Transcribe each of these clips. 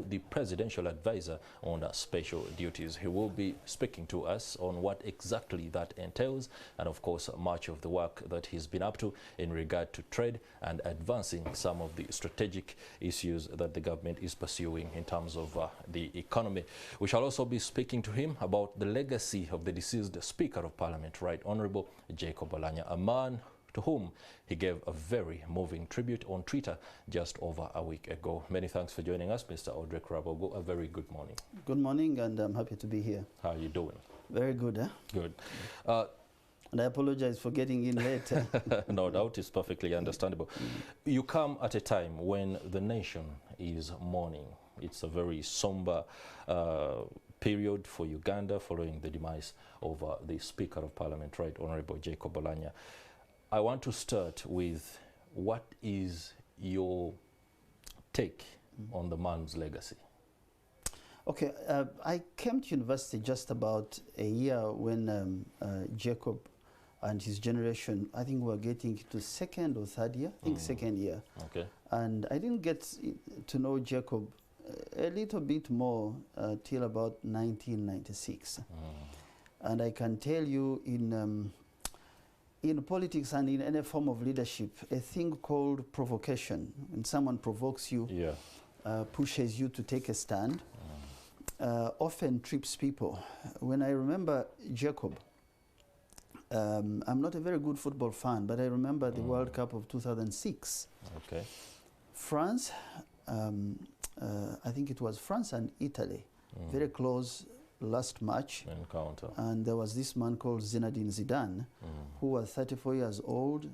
the presidential advisor on special duties. He will be speaking to us on what exactly that entails and of course much of the work that he's been up to in regard to trade and advancing some of the strategic issues that the government is pursuing in terms of the economy. We shall also be speaking to him about the legacy of the deceased Speaker of Parliament, Right Honourable Jacob Oulanyah, a man to whom he gave a very moving tribute on Twitter just over a week ago. Many thanks for joining us, Mr. Audrey Rabogo. A very good morning. Good morning, and I'm happy to be here. How are you doing? Very good, eh? Good. And I apologize for getting in late. No doubt, it's perfectly understandable. You come at a time when the nation is mourning. It's a very somber period for Uganda following the demise of the Speaker of Parliament, Right Honourable Jacob Oulanyah. I want to start with what is your take on the man's legacy? Okay, I came to university just about a year when Jacob and his generation, I think were getting to second or third year, I think second year. Okay. And I didn't get to know Jacob a little bit more till about 1996. And I can tell you in politics and in any form of leadership, a thing called provocation, when someone provokes you, pushes you to take a stand, often trips people. When I remember Jacob, I'm not a very good football fan, but I remember the World Cup of 2006. Okay. France, I think it was France and Italy, very close last match encounter, and there was this man called Zinedine Zidane who was 34 years old,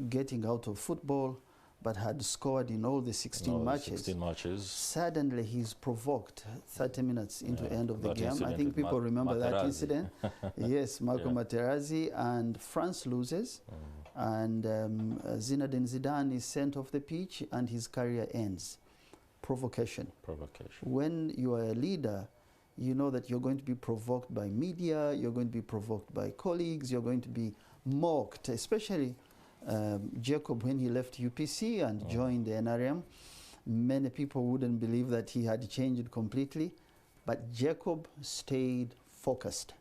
getting out of football, but had scored in all the 16 matches. Suddenly he's provoked 30 minutes into the end of the game. I think people remember that incident. Yes, Marco Materazzi, and France loses, and Zinedine Zidane is sent off the pitch and his career ends. Provocation. When you are a leader, you know that you're going to be provoked by media, you're going to be provoked by colleagues, you're going to be mocked, especially Jacob, when he left UPC and joined the NRM, many people wouldn't believe that he had changed completely, but Jacob stayed focused.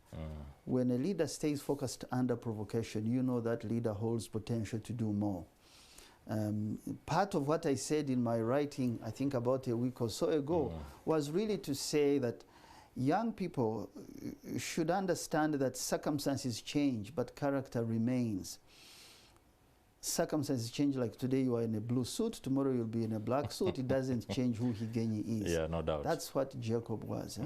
When a leader stays focused under provocation, you know that leader holds potential to do more. Part of what I said in my writing, I think about a week or so ago, was really to say that young people should understand that circumstances change, but character remains. Circumstances change, like today you are in a blue suit, tomorrow you'll be in a black suit. It doesn't change who Higenyi is. Yeah, no doubt. That's what Jacob was.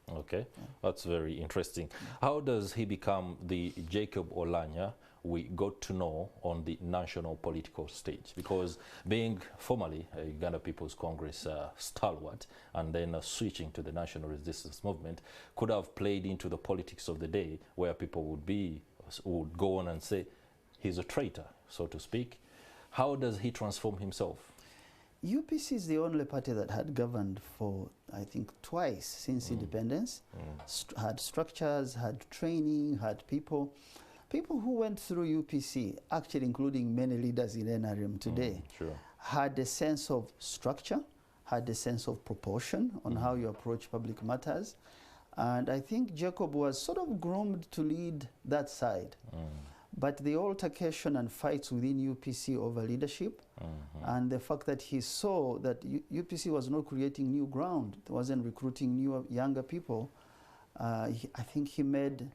Okay, that's very interesting. How does he become the Jacob Oulanyah we got to know on the national political stage? Because being formerly a Uganda People's Congress stalwart and then switching to the National Resistance Movement could have played into the politics of the day, where people would go on and say he's a traitor, so to speak. How does he transform himself? UPC is the only party that had governed for, I think, twice since independence. Had structures, had training, had people. People who went through UPC, actually including many leaders in NRM today, had a sense of structure, had a sense of proportion on how you approach public matters. And I think Jacob was sort of groomed to lead that side. But the altercation and fights within UPC over leadership and the fact that he saw that UPC was not creating new ground, it wasn't recruiting younger people, I think he made,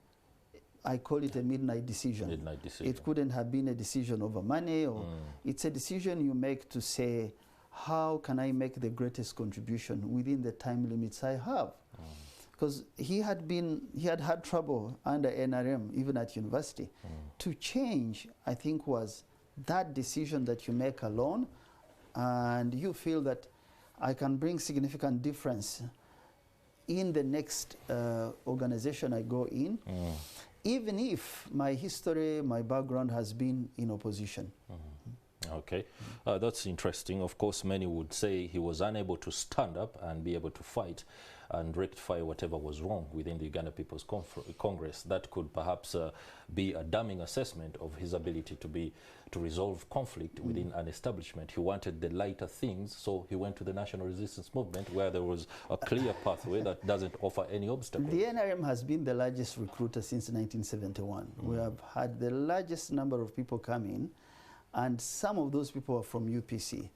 I call it a midnight decision. It couldn't have been a decision over money, or it's a decision you make to say, how can I make the greatest contribution within the time limits I have? Because he had had trouble under NRM, even at university. To change, I think, was that decision that you make alone, and you feel that I can bring significant difference in the next organization I go in, even if my history, my background has been in opposition. Okay, that's interesting. Of course, many would say he was unable to stand up and be able to fight and rectify whatever was wrong within the Uganda People's Congress. That could perhaps be a damning assessment of his ability to resolve conflict within an establishment. He wanted the lighter things, so he went to the National Resistance Movement, where there was a clear pathway that doesn't offer any obstacles. The NRM has been the largest recruiter since 1971. We have had the largest number of people come in, and some of those people are from UPC.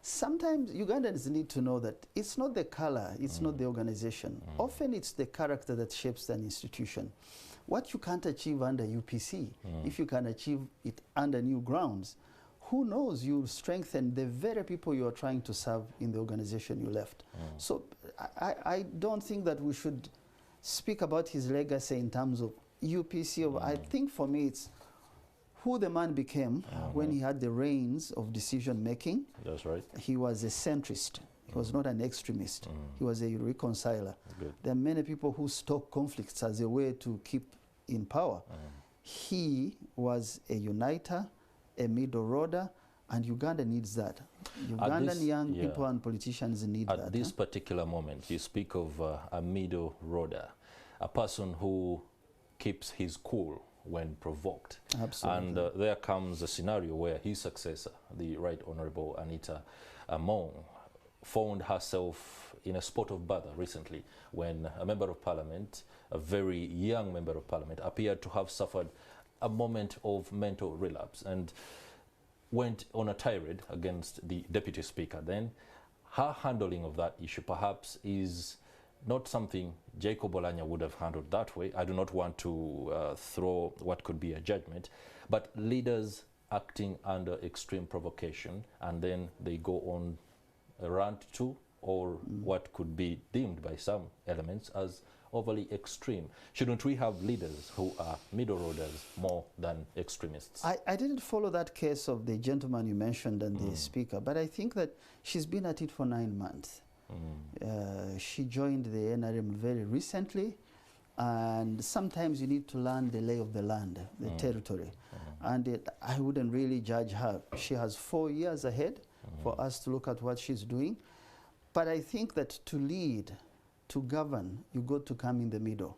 Sometimes Ugandans need to know that it's not the color, it's not the organization. Often it's the character that shapes an institution. What you can't achieve under UPC, if you can achieve it under new grounds, who knows, you'll strengthen the very people you are trying to serve in the organization you left. So I don't think that we should speak about his legacy in terms of UPC. I think for me it's who the man became when he had the reins of decision making. That's right. He was a centrist. He was not an extremist. He was a reconciler. Good. There are many people who stoke conflicts as a way to keep in power. He was a uniter, a middle roader, and Uganda needs that. Ugandan young people and politicians need that. At this particular moment, you speak of a middle roader, a person who keeps his cool when provoked. Absolutely. And there comes a scenario where his successor, the Right Honorable Anita Among, found herself in a spot of bother recently when a member of parliament, a very young member of parliament, appeared to have suffered a moment of mental relapse and went on a tirade against the deputy speaker. Then her handling of that issue perhaps is not something Jacob Oulanyah would have handled that way. I do not want to throw what could be a judgment, but leaders acting under extreme provocation and then they go on a rant too, or what could be deemed by some elements as overly extreme. Shouldn't we have leaders who are middle roaders more than extremists? I didn't follow that case of the gentleman you mentioned and the speaker, but I think that she's been at it for 9 months. She joined the NRM very recently, and sometimes you need to learn the lay of the land, the territory. And I wouldn't really judge her. She has 4 years ahead for us to look at what she's doing. But I think that to lead, to govern, you got to come in the middle.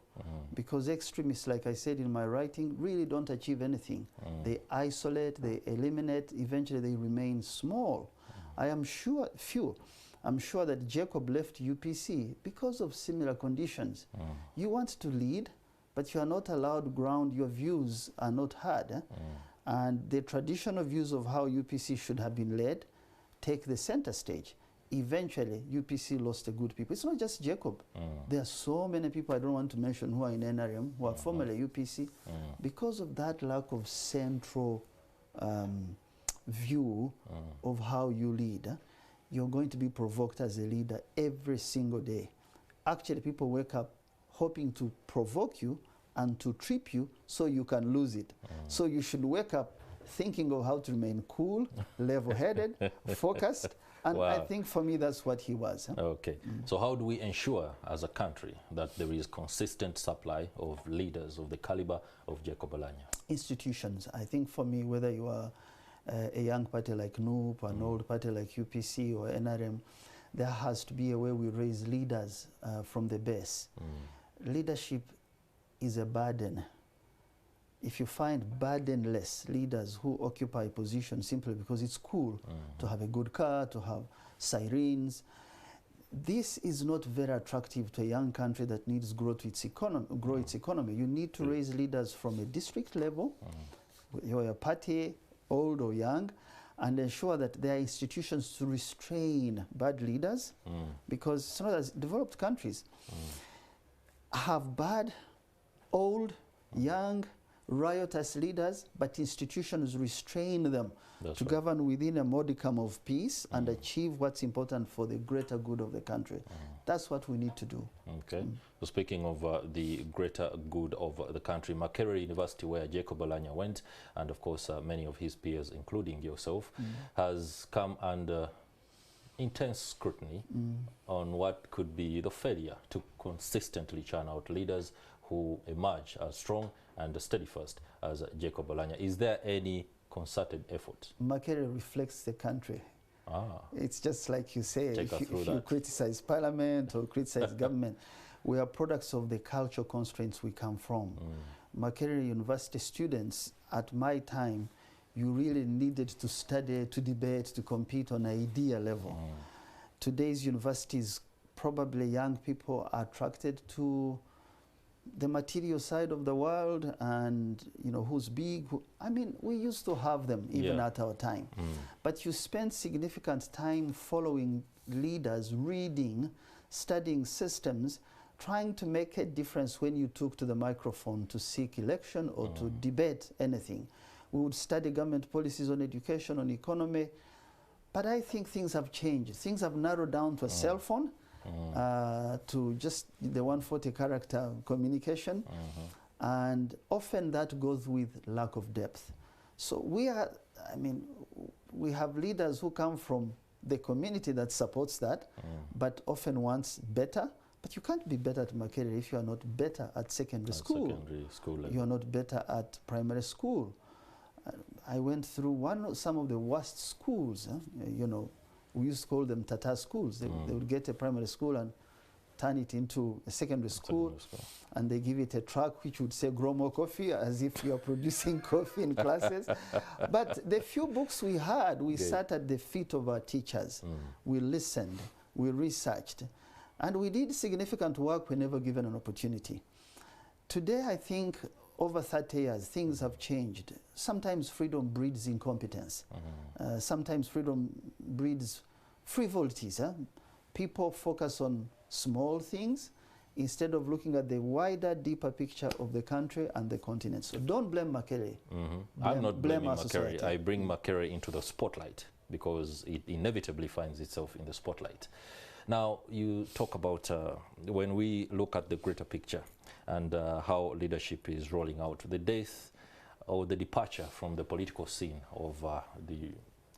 Because extremists, like I said in my writing, really don't achieve anything. They isolate, they eliminate, eventually they remain small. I am sure, I'm sure that Jacob left UPC because of similar conditions. You want to lead, but you are not allowed ground, your views are not heard. And the traditional views of how UPC should have been led take the center stage. Eventually, UPC lost the good people. It's not just Jacob. There are so many people I don't want to mention who are in NRM, who are formerly UPC. Because of that lack of central view of how you lead, you're going to be provoked as a leader every single day. Actually, people wake up hoping to provoke you and to trip you so you can lose it. So you should wake up thinking of how to remain cool, level-headed, focused, and I think for me that's what he was. Okay, so how do we ensure as a country that there is consistent supply of leaders of the caliber of Jacob Oulanyah? Institutions. I think for me, whether you are a young party like NUP, an old party like UPC or NRM, there has to be a way we raise leaders from the base. Leadership is a burden. If you find burdenless leaders who occupy positions simply because it's cool to have a good car, to have sirens, this is not very attractive to a young country that needs grow its economy. You need to raise leaders from a district level, your party, old or young, and ensure that there are institutions to restrain bad leaders, because some of the developed countries have bad, old, young, riotous leaders, but institutions restrain them to govern within a modicum of peace and achieve what's important for the greater good of the country. That's what we need to do. Okay. So speaking of the greater good of the country, Makerere University, where Jacob Oulanyah went, and of course many of his peers, including yourself, has come under intense scrutiny on what could be the failure to consistently churn out leaders who emerge as strong and steadfast as Jacob Oulanyah. Is there any concerted effort? Makerere reflects the country. Ah. It's just like you say, if you criticize parliament or criticize government, we are products of the cultural constraints we come from. Makerere University students, at my time, you really needed to study, to debate, to compete on an idea level. Today's universities, probably young people are attracted to the material side of the world, and who's big. I mean, we used to have them even at our time. But you spend significant time following leaders, reading, studying systems, trying to make a difference when you took to the microphone to seek election or to debate anything. We would study government policies on education, on economy. But I think things have changed. Things have narrowed down to a cell phone, to just the 140 character communication. And often that goes with lack of depth. So we have leaders who come from the community that supports that, but often wants better. But you can't be better at Makerere if you are not better at secondary school. You are not better at primary school. I went through some of the worst schools. We used to call them Tata schools. They would get a primary school and turn it into a secondary school, and they give it a track which would say grow more coffee, as if you are producing coffee in classes. But the few books we had, we sat at the feet of our teachers. We listened, we researched, and we did significant work whenever given an opportunity. Today, I think, over 30 years, things have changed. Sometimes freedom breeds incompetence. Sometimes freedom breeds frivolities. People focus on small things instead of looking at the wider, deeper picture of the country and the continent. So don't blame Makerere. I'm not blaming Makerere. I bring Makerere into the spotlight because it inevitably finds itself in the spotlight. Now, you talk about when we look at the greater picture and how leadership is rolling out, the death or the departure from the political scene of the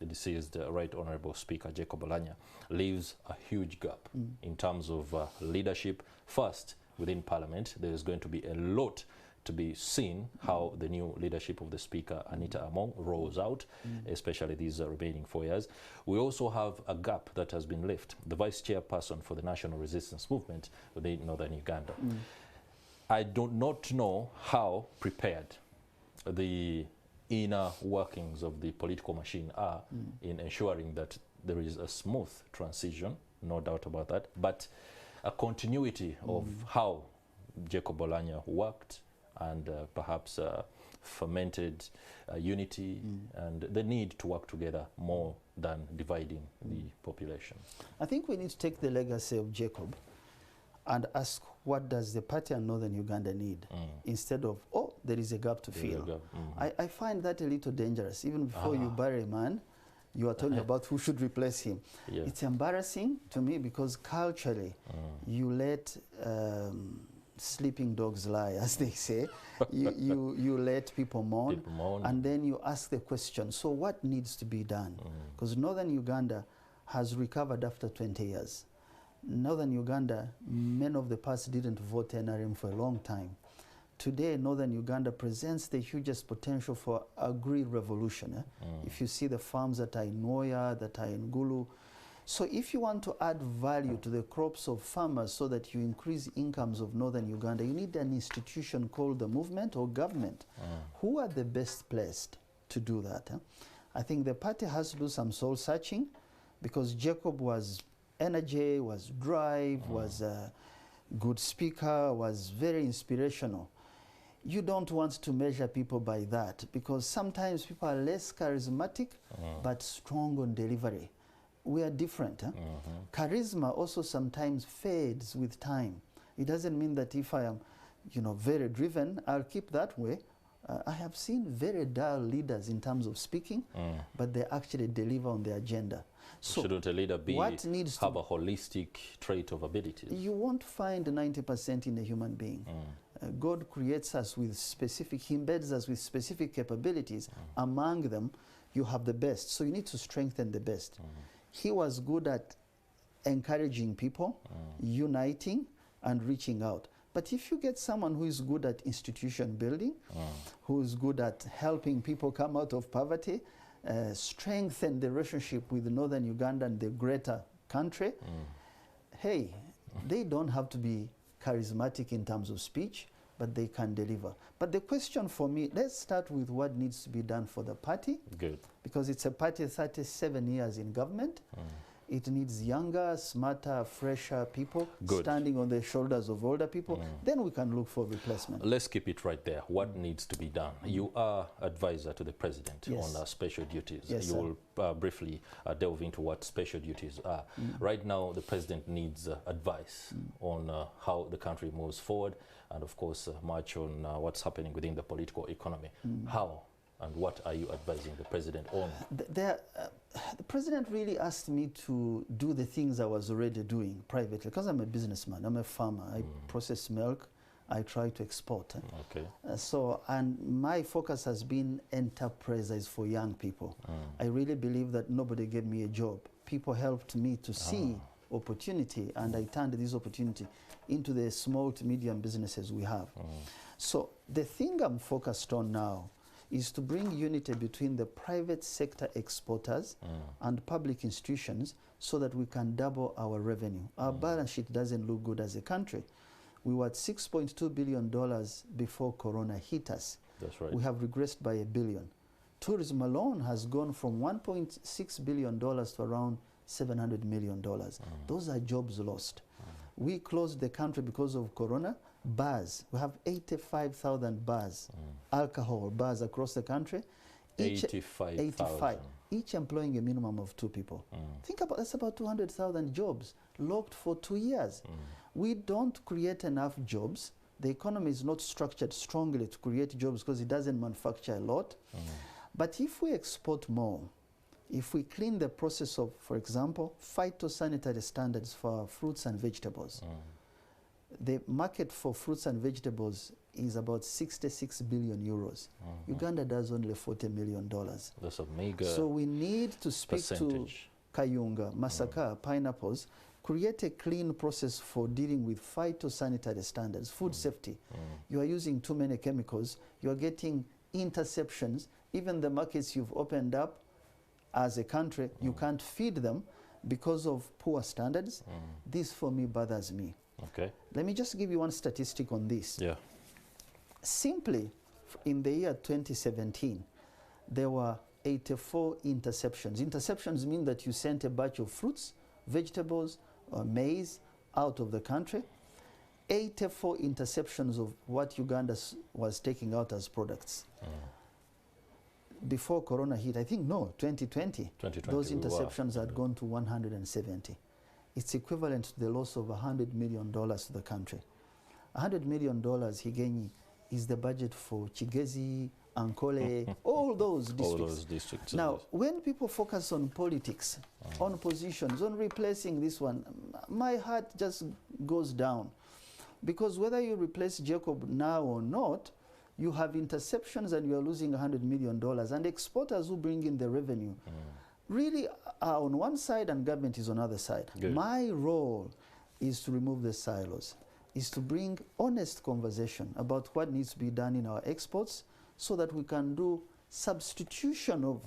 deceased Right Honourable Speaker Jacob Oulanyah leaves a huge gap in terms of leadership. First, within Parliament, there is going to be a lot to be seen how the new leadership of the Speaker, Anita Among, rolls out, especially these remaining 4 years. We also have a gap that has been left, the Vice Chairperson for the National Resistance Movement within Northern Uganda. I do not know how prepared the inner workings of the political machine are in ensuring that there is a smooth transition, no doubt about that, but a continuity of how Jacob Oulanyah worked and perhaps fermented unity and the need to work together more than dividing the population. I think we need to take the legacy of Jacob and ask, what does the party and Northern Uganda need? Instead of, oh, there is a gap to fill. I find that a little dangerous. Even before you bury a man, you are talking about who should replace him. It's embarrassing to me because culturally, you let sleeping dogs lie, as they say. you let people mourn, and then you ask the question, so what needs to be done? Because Northern Uganda has recovered after 20 years. Northern Uganda, men of the past didn't vote NRM for a long time. Today, Northern Uganda presents the hugest potential for agri-revolution. If you see the farms that are in Oulanyah, that are in Gulu. So if you want to add value to the crops of farmers so that you increase incomes of Northern Uganda, you need an institution called the movement or government. Who are the best placed to do that? I think the party has to do some soul searching, because Jacob was energy, was drive, was a good speaker, was very inspirational. You don't want to measure people by that, because sometimes people are less charismatic but strong on delivery. We are different. Charisma also sometimes fades with time. It doesn't mean that if I am, very driven, I'll keep that way. I have seen very dull leaders in terms of speaking, but they actually deliver on the agenda. So shouldn't a leader have a holistic trait of abilities? You won't find 90% in a human being. God creates us with specific, He embeds us with specific capabilities. Among them, you have the best. So you need to strengthen the best. He was good at encouraging people, uniting, and reaching out. But if you get someone who is good at institution building, who is good at helping people come out of poverty, strengthen the relationship with northern Uganda and the greater country, hey, they don't have to be charismatic in terms of speech, but they can deliver. But the question for me, let's start with what needs to be done for the party. Good. Because it's a party 37 years in government. It needs younger, smarter, fresher people standing on the shoulders of older people. Then we can look for replacement. Let's keep it right there. What needs to be done? You are advisor to the president on special duties. Yes, you will briefly delve into what special duties are. Right now, the president needs advice on how the country moves forward, and of course, much on what's happening within the political economy. How and what are you advising the president on? The president really asked me to do the things I was already doing privately, because I'm a businessman, I'm a farmer, I process milk, I try to export. Okay. And my focus has been enterprises for young people. I really believe that nobody gave me a job. People helped me to see opportunity, and I turned this opportunity into the small to medium businesses we have. So the thing I'm focused on now is to bring unity between the private sector exporters and public institutions so that we can double our revenue. Our balance sheet doesn't look good as a country. We were at $6.2 billion before Corona hit us. That's right. We have regressed by $1 billion. Tourism alone has gone from $1.6 billion to around $700 million. Those are jobs lost. We closed the country because of Corona. Bars, we have 85,000 bars, alcohol bars across the country. 85,000. Each employing a minimum of 2 people. Think about, that's about 200,000 jobs locked for 2 years. We don't create enough jobs. The economy is not structured strongly to create jobs because it doesn't manufacture a lot. But if we export more, if we clean the process of, for example, phytosanitary standards for fruits and vegetables, the market for fruits and vegetables is about 66 billion euros. Uganda does only $40 million. That's a mega So we need to speak to Kayunga, Masaka, pineapples, create a clean process for dealing with phytosanitary standards, food safety. You are using too many chemicals, you are getting interceptions. Even the markets you've opened up as a country, you can't feed them because of poor standards. This for me bothers me. Okay. Let me just give you one statistic on this. Yeah. Simply, in the year 2017, there were 84 interceptions. Interceptions mean that you sent a batch of fruits, vegetables, or maize out of the country. 84 interceptions of what Uganda was taking out as products. Before Corona hit, I think, 2020, those interceptions had gone to 170. It's equivalent to the loss of $100 million to the country. $100 million, Higenyi, is the budget for Chigezi, Ankole, all those districts. All those districts. Now, when people focus on politics, on positions, on replacing this one, my heart just goes down. Because whether you replace Jacob now or not, you have interceptions and you are losing $100 million, and exporters who bring in the revenue really are on one side and government is on the other side. Good. My role is to remove the silos, is to bring honest conversation about what needs to be done in our exports so that we can do substitution of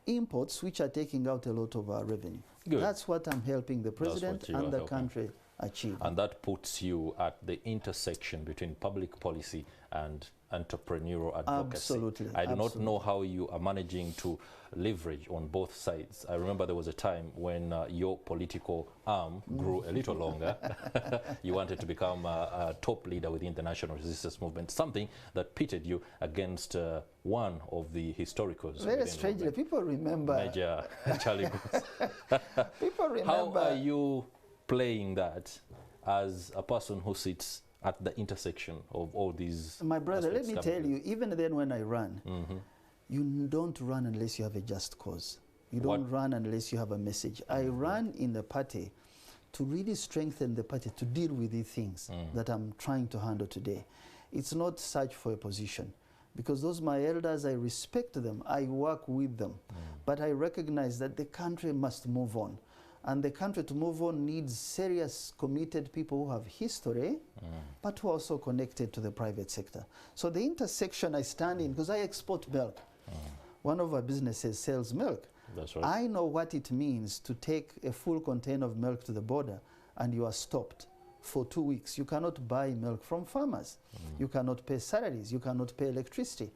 imports which are taking out a lot of our revenue. Good. That's what I'm helping the president and the country achieve. And that puts you at the intersection between public policy and entrepreneurial advocacy. Absolutely. I do not know how you are managing to leverage on both sides. I remember there was a time when your political arm grew a little longer. You wanted to become a top leader within the national resistance movement, something that pitted you against one of the historicals. Very strangely, people remember. Major Charlie Goose. People remember. How are you playing that as a person who sits at the intersection of all these? My brother, let me tell you, even then when I ran, you don't run unless you have a just cause. You don't run unless you have a message. I ran in the party to really strengthen the party to deal with these things that I'm trying to handle today. It's not search for a position, because those my elders, I respect them, I work with them, but I recognize that the country must move on. And the country to move on needs serious, committed people who have history, but who are also connected to the private sector. So the intersection I stand in, because I export milk. One of our businesses sells milk. That's right. I know what it means to take a full container of milk to the border and you are stopped for 2 weeks. You cannot buy milk from farmers. You cannot pay salaries. You cannot pay electricity.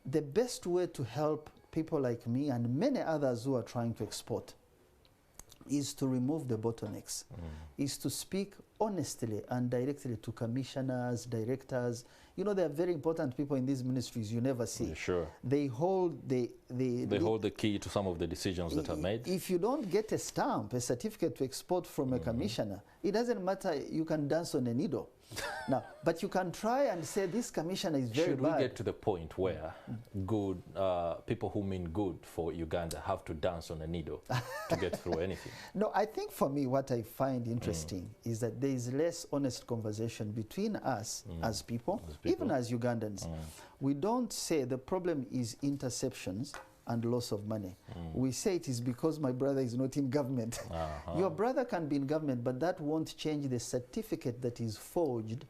The best way to help people like me and many others who are trying to export is to remove the bottlenecks, is to speak honestly and directly to commissioners, directors. You know, there are very important people in these ministries you never see. Sure. They hold they hold the key to some of the decisions that are made. If you don't get a stamp, a certificate to export from a commissioner, it doesn't matter, you can dance on a needle. Now, but you can try and say this commissioner is very bad. Should we get to the point where good people who mean good for Uganda have to dance on a needle to get through anything? No, I think for me what I find interesting is that there is less honest conversation between us as people, even as Ugandans. We don't say the problem is interceptions and loss of money. We say it is because my brother is not in government. Your brother can be in government, but that won't change the certificate that is forged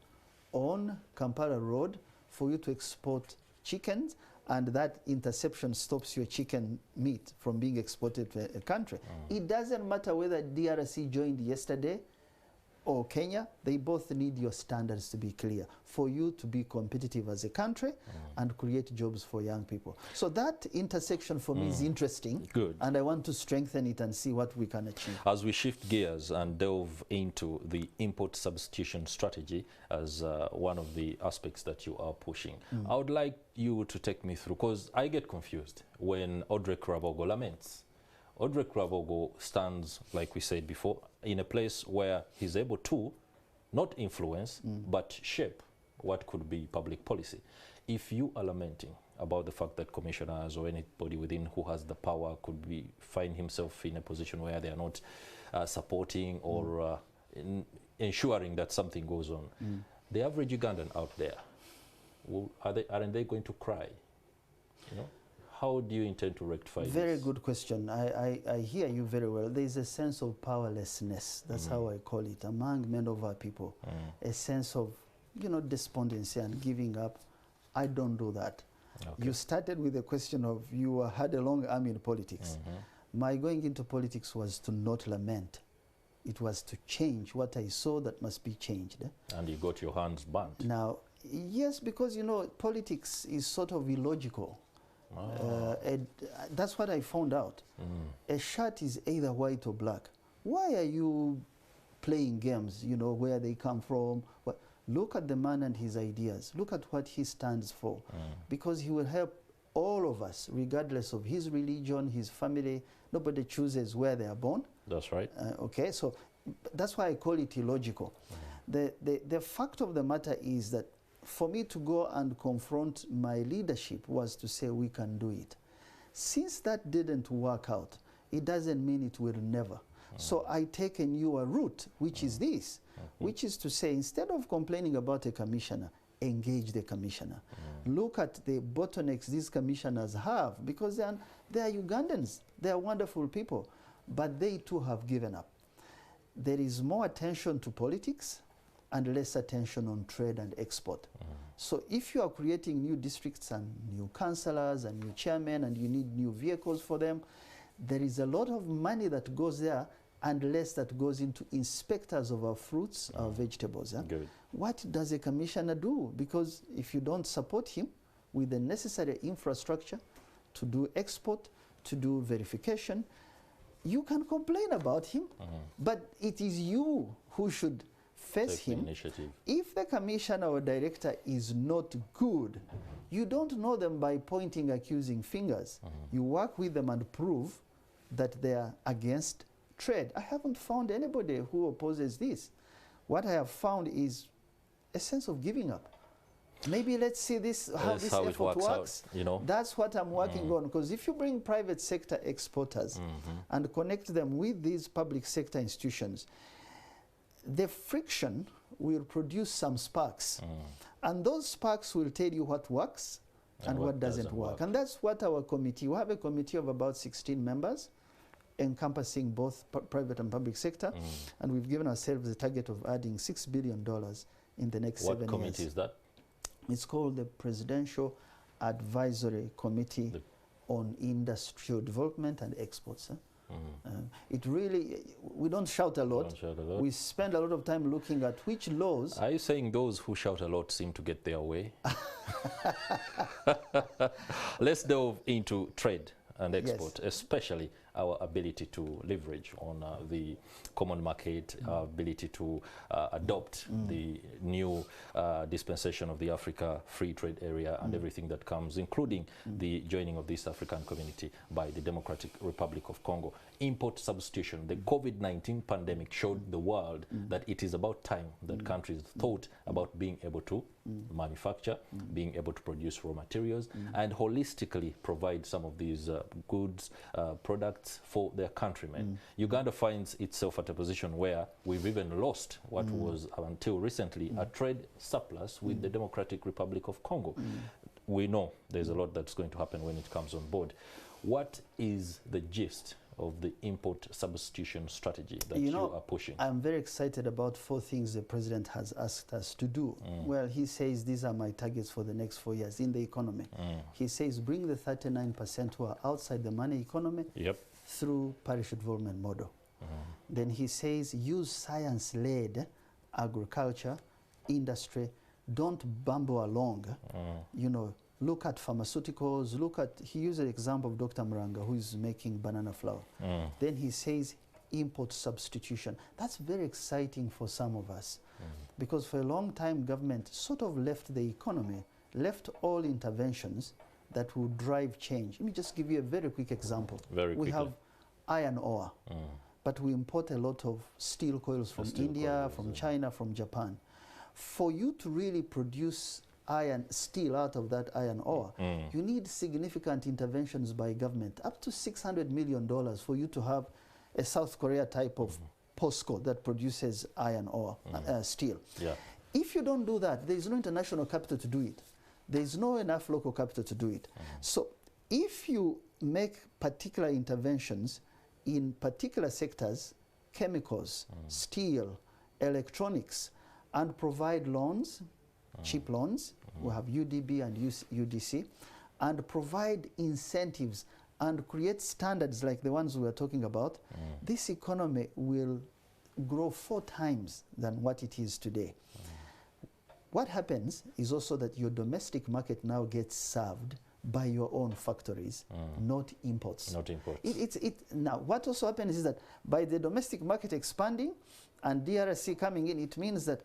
on Kampala Road for you to export chickens, and that interception stops your chicken meat from being exported to a country. It doesn't matter whether DRC joined yesterday or Kenya, they both need your standards to be clear for you to be competitive as a country and create jobs for young people. So that intersection for me is interesting. Good. And I want to strengthen it and see what we can achieve. As we shift gears and delve into the import substitution strategy as one of the aspects that you are pushing, I would like you to take me through, because I get confused when Audrey Kurabogo laments. Audrey Kurabogo stands, like we said before, in a place where he's able to not influence, but shape what could be public policy. If you are lamenting about the fact that commissioners or anybody within who has the power could find himself in a position where they are not supporting or ensuring that something goes on, the average Ugandan out there, aren't they going to cry? You know? How do you intend to rectify this? Very good question. I hear you very well. There is a sense of powerlessness. That's how I call it, among many of our people. A sense of, you know, despondency and giving up. I don't do that. Okay. You started with the question of you had a long arm in politics. My going into politics was to not lament. It was to change what I saw that must be changed. And you got your hands burnt. Now, yes, because, you know, politics is sort of illogical. That's what I found out. A shirt is either white or black. Why are you playing games, you know, where they come from? Look at the man and his ideas. Look at what he stands for. Because he will help all of us, regardless of his religion, his family. Nobody chooses where they are born. That's right. Okay, so that's why I call it illogical. The fact of the matter is that for me to go and confront my leadership was to say we can do it. Since that didn't work out, it doesn't mean it will never. So I take a newer route, which is this, which is to say instead of complaining about a commissioner, engage the commissioner. Look at the bottlenecks these commissioners have, because they are Ugandans, they are wonderful people, but they too have given up. There is more attention to politics and less attention on trade and export. So if you are creating new districts and new councillors and new chairmen and you need new vehicles for them, there is a lot of money that goes there and less that goes into inspectors of our fruits, our vegetables. Good. What does a commissioner do? Because if you don't support him with the necessary infrastructure to do export, to do verification, you can complain about him, but it is you who should face him. Initiative. If the commissioner or director is not good, you don't know them by pointing accusing fingers. You work with them and prove that they are against trade. I haven't found anybody who opposes this. What I have found is a sense of giving up. Maybe let's see this, how this effort works. Out, you know? That's what I'm working on, because if you bring private sector exporters and connect them with these public sector institutions, the friction will produce some sparks. And those sparks will tell you what works and what doesn't work. And that's what our committee, we have a committee of about 16 members. encompassing both private and public sector, and we've given ourselves a target of adding $6 billion in the next 7 years. What committee is that? It's called the Presidential Advisory Committee on Industrial Development and Exports. It really, we don't shout a lot. We spend a lot of time looking at which laws. Are you saying those who shout a lot seem to get their way? Let's delve into trade and export, especially our ability to leverage on the common market, our ability to adopt the new dispensation of the Africa Free Trade Area and everything that comes, including the joining of this African community by the Democratic Republic of Congo. Import substitution. The COVID-19 pandemic showed the world that it is about time that countries thought about being able to manufacture, being able to produce raw materials, and holistically provide some of these goods, products for their countrymen. Uganda finds itself at a position where we've even lost what was until recently a trade surplus with the Democratic Republic of Congo. We know there's a lot that's going to happen when it comes on board. What is the gist of the import substitution strategy that you are pushing? I'm very excited about 4 things the president has asked us to do. Well, he says these are my targets for the next 4 years in the economy. He says bring the 39% who are outside the money economy through parish development model. Then he says use science-led agriculture, industry. Don't bumble along, you know. Look at pharmaceuticals, look at, he used an example of Dr. Muranga, who is making banana flour. Then he says import substitution. That's very exciting for some of us, because for a long time government sort of left the economy, left all interventions that will drive change. Let me just give you a very quick example. We have iron ore, but we import a lot of steel coils from India, from China, from Japan. For you to really produce steel out of that iron ore, you need significant interventions by government, up to $600 million for you to have a South Korea type of postcode that produces iron ore, steel. If you don't do that, there is no international capital to do it. There is no enough local capital to do it. So if you make particular interventions in particular sectors, chemicals, steel, electronics, and provide loans, cheap loans, we have UDB and UDC, and provide incentives and create standards like the ones we are talking about, this economy will grow 4 times than what it is today. What happens is also that your domestic market now gets served by your own factories, not imports. Now, what also happens is that by the domestic market expanding and DRC coming in, it means that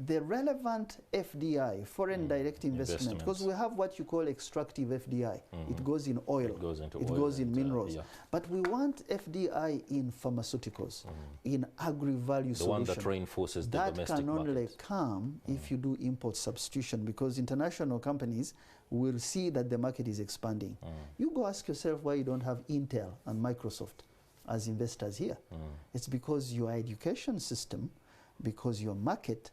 the relevant FDI, foreign direct investment, because we have what you call extractive FDI. It goes in oil, it goes in minerals. But we want FDI in pharmaceuticals, in agri-value solutions. The one that reinforces the domestic market. That can only come if you do import substitution, because international companies will see that the market is expanding. You go ask yourself why you don't have Intel and Microsoft as investors here. It's because your education system, because your market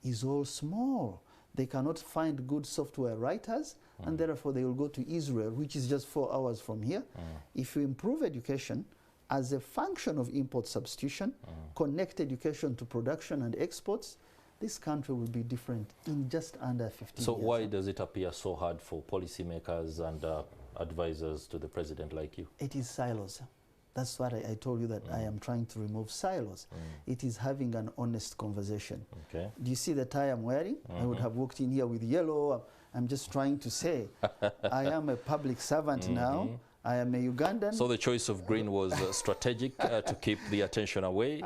is all small. They cannot find good software writers, and therefore they will go to Israel, which is just 4 hours from here. If you improve education as a function of import substitution, connect education to production and exports, this country will be different in just under 15 years. So why does it appear so hard for policymakers and advisors to the president like you? It is silos. That's what I told you, that I am trying to remove silos. It is having an honest conversation. Do you see the tie I'm wearing? I would have walked in here with yellow. I'm just trying to say, I am a public servant now. I am a Ugandan. So the choice of green was strategic to keep the attention away?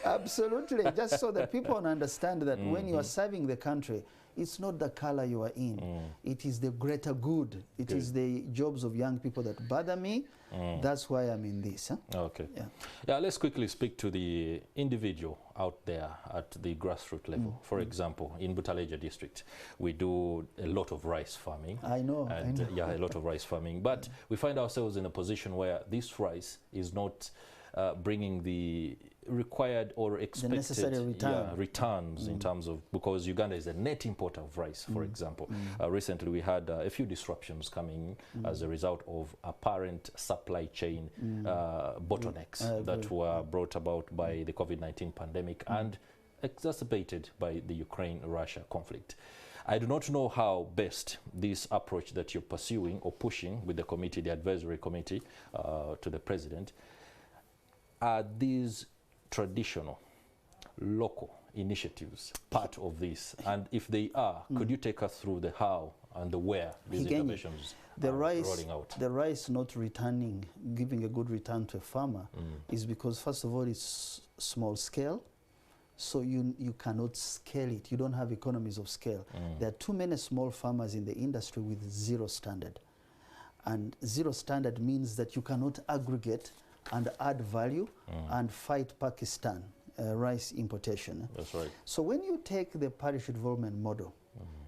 Absolutely, just so that people understand that when you are serving the country, it's not the color you are in. It is the greater good. It is the jobs of young people that bother me. That's why I'm in this. Yeah, let's quickly speak to the individual out there at the grassroots level. For example, in Butaleja district, we do a lot of rice farming. I know. Yeah, a lot of rice farming. But we find ourselves in a position where this rice is not bringing the required or expected necessary returns in terms of, because Uganda is a net importer of rice, for example. Recently we had a few disruptions coming as a result of apparent supply chain bottlenecks that were brought about by the COVID-19 pandemic and exacerbated by the Ukraine-Russia conflict. I do not know how best this approach that you're pursuing or pushing with the committee, the advisory committee to the president, are these traditional, local initiatives part of this? And if they are, could you take us through the how and the where these interventions are rolling out? The rice not returning, giving a good return to a farmer is because, first of all, it's small scale. So you cannot scale it. You don't have economies of scale. There are too many small farmers in the industry with zero standard. And zero standard means that you cannot aggregate and add value and fight Pakistan rice importation. That's right. So when you take the parish development model,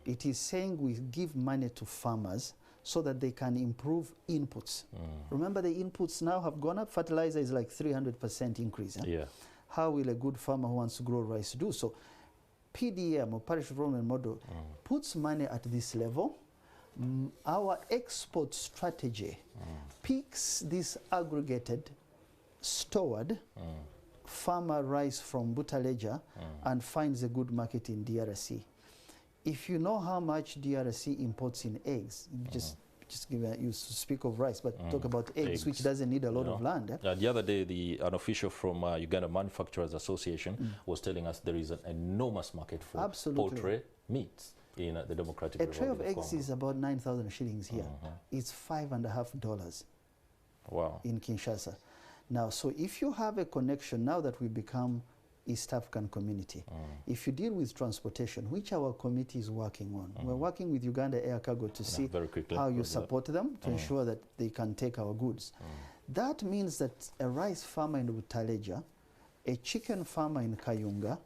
it is saying we give money to farmers so that they can improve inputs. Remember, the inputs now have gone up. Fertilizer is like 300% increase. Yeah. How will a good farmer who wants to grow rice do? So PDM, or parish development model, puts money at this level. Our export strategy picks this aggregated, stored farmer rice from Butaleja and finds a good market in DRC. If you know how much DRC imports in eggs, just give you speak of rice, but talk about eggs, which doesn't need a lot of land. The other day, an official from Uganda Manufacturers Association was telling us there is an enormous market for poultry meats in the Democratic Republic of Congo. A tray of eggs is about 9,000 shillings here. It's $5.50 in Kinshasa. Now, so if you have a connection, now that we become East African community, if you deal with transportation, which our committee is working on, we're working with Uganda Air Cargo to see how you support them to ensure that they can take our goods. That means that a rice farmer in Butaleja, a chicken farmer in Kayunga,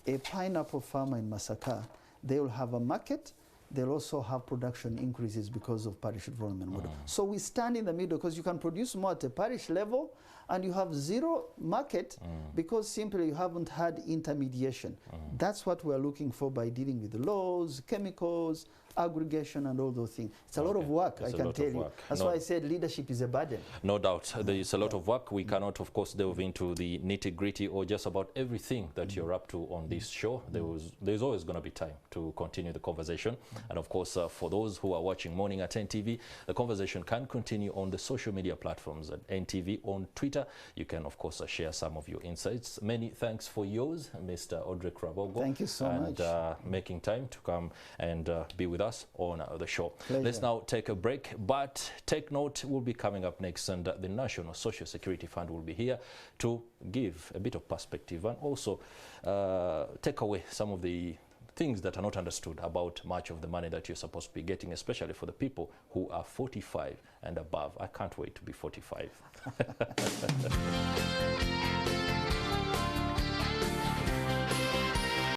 a pineapple farmer in Masaka, they will have a market. They'll also have production increases because of parish development model. So we stand in the middle because you can produce more at a parish level and you have zero market because simply you haven't had intermediation. That's what we're looking for by dealing with the laws, chemicals, aggregation and all those things. It's a lot of work, I can tell you. That's why I said leadership is a burden. No doubt. There is a lot of work. We cannot, of course, delve into the nitty-gritty or just about everything that you're up to on this show. There's always going to be time to continue the conversation. And of course, for those who are watching Morning at NTV, the conversation can continue on the social media platforms at NTV on Twitter. You can, of course, share some of your insights. Many thanks for yours, Mr. Audrey Krabogo. Thank you so much. And making time to come and be with us on the show. Pleasure. Let's now take a break, but take note, we'll be coming up next, and the National Social Security Fund will be here to give a bit of perspective and also take away some of the things that are not understood about much of the money that you're supposed to be getting, especially for the people who are 45 and above. I can't wait to be 45.